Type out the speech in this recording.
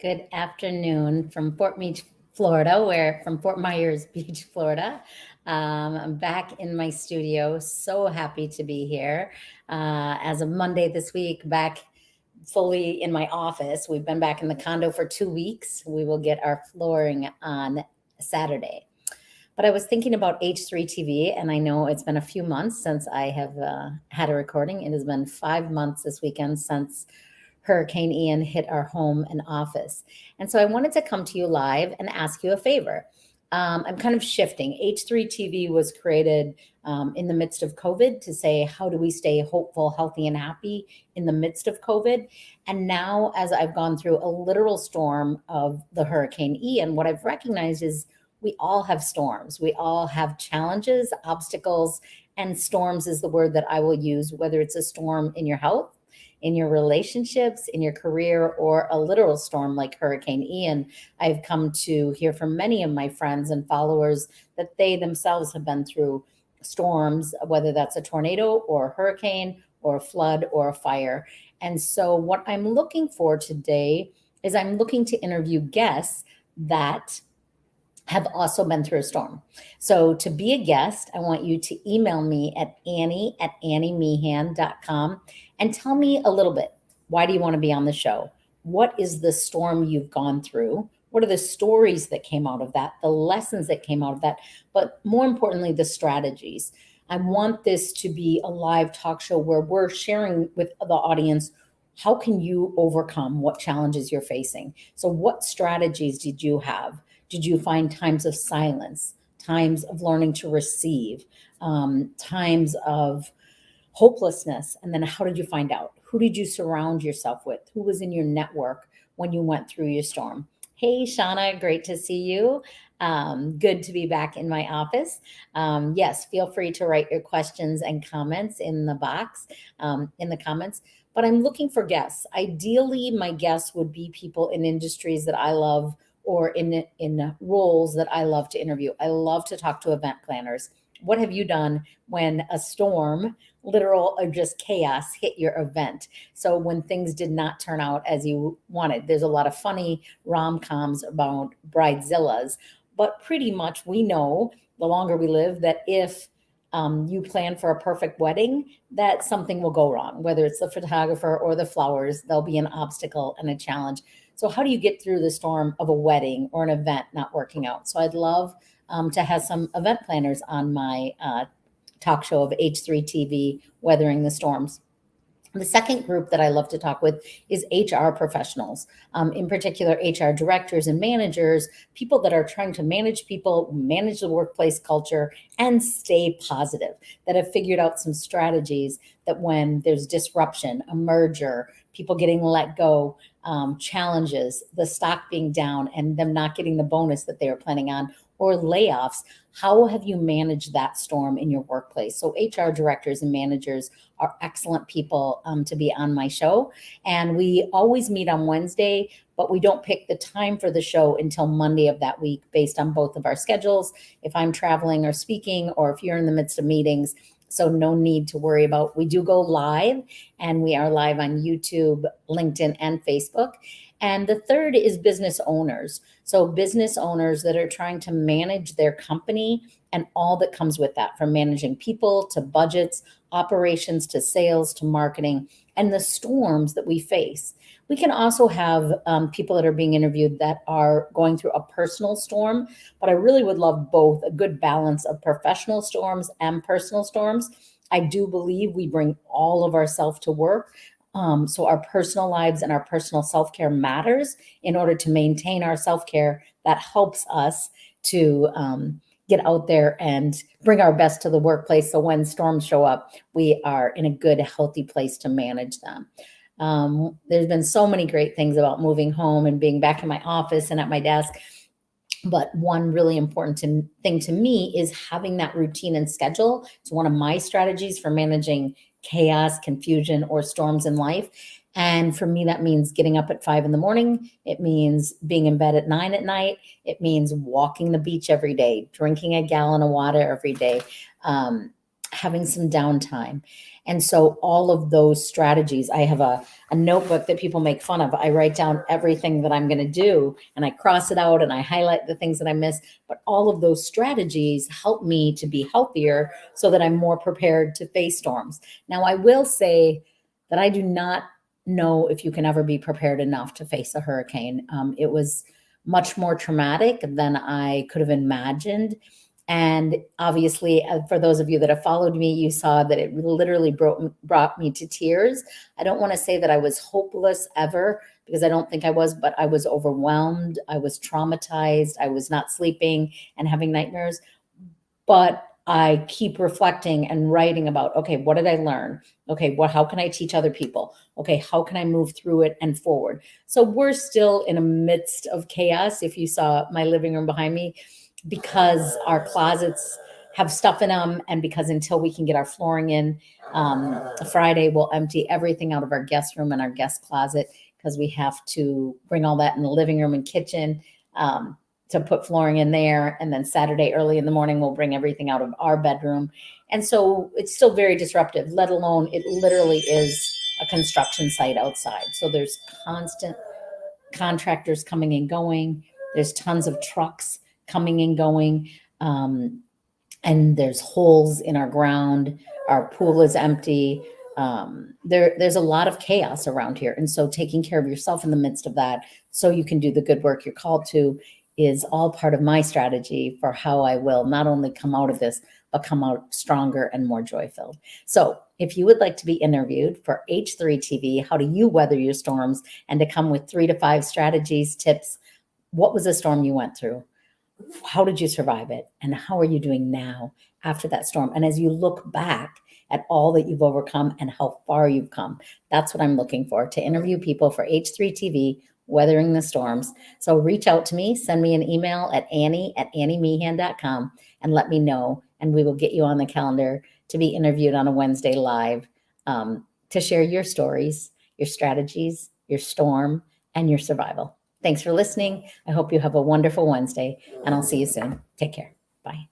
Good afternoon from Fort Beach, Florida, from Fort Myers Beach, Florida. I'm back in my studio. So happy to be here. As of Monday this week, back fully in my office. We've been back in the condo for 2 weeks. We will get our flooring on Saturday. But I was thinking about H3 TV, and I know it's been a few months since I have had a recording. It has been 5 months this weekend since Hurricane Ian hit our home and office. And so I wanted to come to you live and ask you a favor. I'm kind of shifting. H3 TV was created in the midst of COVID to say, how do we stay hopeful, healthy, and happy in the midst of COVID? And now, as I've gone through a literal storm of the Hurricane Ian, what I've recognized is we all have storms. We all have challenges, obstacles, and storms is the word that I will use, whether it's a storm in your health, in your relationships, in your career, or a literal storm like Hurricane Ian. I've come to hear from many of my friends and followers that they themselves have been through storms, whether that's a tornado or a hurricane or a flood or a fire. And so, what I'm looking for today is I'm looking to interview guests that have also been through a storm. So to be a guest, I want you to email me at annie@anniemeehan.com and tell me a little bit. Why do you want to be on the show? What is the storm you've gone through? What are the stories that came out of that, the lessons that came out of that, but more importantly, the strategies? I want this to be a live talk show where we're sharing with the audience how can you overcome what challenges you're facing. So what strategies did you have? Did you find times of silence, times of learning to receive, times of hopelessness? And then how did you find out? Who did you surround yourself with? Who was in your network when you went through your storm? Hey, Shauna, great to see you. Good to be back in my office. Yes, feel free to write your questions and comments in the box, in the comments. But I'm looking for guests. Ideally, my guests would be people in industries that I love or in roles that I love to interview. I love to talk to event planners. What have you done when a storm, literal or just chaos, hit your event? So when things did not turn out as you wanted, there's a lot of funny rom-coms about bridezillas, but pretty much we know the longer we live that if you plan for a perfect wedding, that something will go wrong, whether it's the photographer or the flowers, there'll be an obstacle and a challenge. So, how do you get through the storm of a wedding or an event not working out? So, I'd love to have some event planners on my talk show of H3 TV, Weathering the Storms. The second group that I love to talk with is HR professionals, in particular, HR directors and managers, people that are trying to manage people, manage the workplace culture, and stay positive, that have figured out some strategies that when there's disruption, a merger, people getting let go, challenges, the stock being down, and them not getting the bonus that they were planning on, or layoffs, how have you managed that storm in your workplace? So, HR directors and managers are excellent people to be on my show. And we always meet on Wednesday, but we don't pick the time for the show until Monday of that week based on both of our schedules. If I'm traveling or speaking, or if you're in the midst of meetings, so no need to worry about. We do go live, and we are live on YouTube, LinkedIn, and Facebook. And the third is business owners. So business owners that are trying to manage their company and all that comes with that, from managing people to budgets, operations to sales to marketing, and the storms that we face. We can also have people that are being interviewed that are going through a personal storm, but I really would love both, a good balance of professional storms and personal storms. I do believe we bring all of ourselves to work. So our personal lives and our personal self-care matters in order to maintain our self-care that helps us to get out there and bring our best to the workplace. So when storms show up, we are in a good, healthy place to manage them. There's been so many great things about moving home and being back in my office and at my desk. But one really important thing to me is having that routine and schedule. It's one of my strategies for managing chaos, confusion, or storms in life. And for me, that means getting up at 5 in the morning. It means being in bed at 9 at night. It means walking the beach every day, drinking a gallon of water every day. having some downtime. And so all of those strategies, I have a notebook that people make fun of. I write down everything that I'm going to do and I cross it out and I highlight the things that I miss. But all of those strategies help me to be healthier so that I'm more prepared to face storms. Now, I will say that I do not know if you can ever be prepared enough to face a hurricane. It was much more traumatic than I could have imagined. And obviously, for those of you that have followed me, you saw that it literally brought me to tears. I don't want to say that I was hopeless ever, because I don't think I was, but I was overwhelmed. I was traumatized. I was not sleeping and having nightmares. But I keep reflecting and writing about, okay, what did I learn? Okay, how can I teach other people? Okay, how can I move through it and forward? So we're still in a midst of chaos. If you saw my living room behind me, because our closets have stuff in them, and because until we can get our flooring in Friday, we'll empty everything out of our guest room and our guest closet, because we have to bring all that in the living room and kitchen to put flooring in there. And then Saturday early in the morning, we'll bring everything out of our bedroom. And so it's still very disruptive, let alone it literally is a construction site outside. So there's constant contractors coming and going. There's tons of trucks coming and going. And there's holes in our ground. Our pool is empty. There's a lot of chaos around here. And so taking care of yourself in the midst of that, so you can do the good work you're called to, is all part of my strategy for how I will not only come out of this, but come out stronger and more joy-filled. So if you would like to be interviewed for H3 TV, how do you weather your storms, and to come with 3 to 5 strategies, tips, what was the storm you went through? How did you survive it? And how are you doing now after that storm? And as you look back at all that you've overcome and how far you've come, that's what I'm looking for, to interview people for H3 TV, Weathering the Storms. So reach out to me, send me an email at Annie@AnnieMeehan.com and let me know. And we will get you on the calendar to be interviewed on a Wednesday live to share your stories, your strategies, your storm, and your survival. Thanks for listening. I hope you have a wonderful Wednesday, and I'll see you soon. Take care. Bye.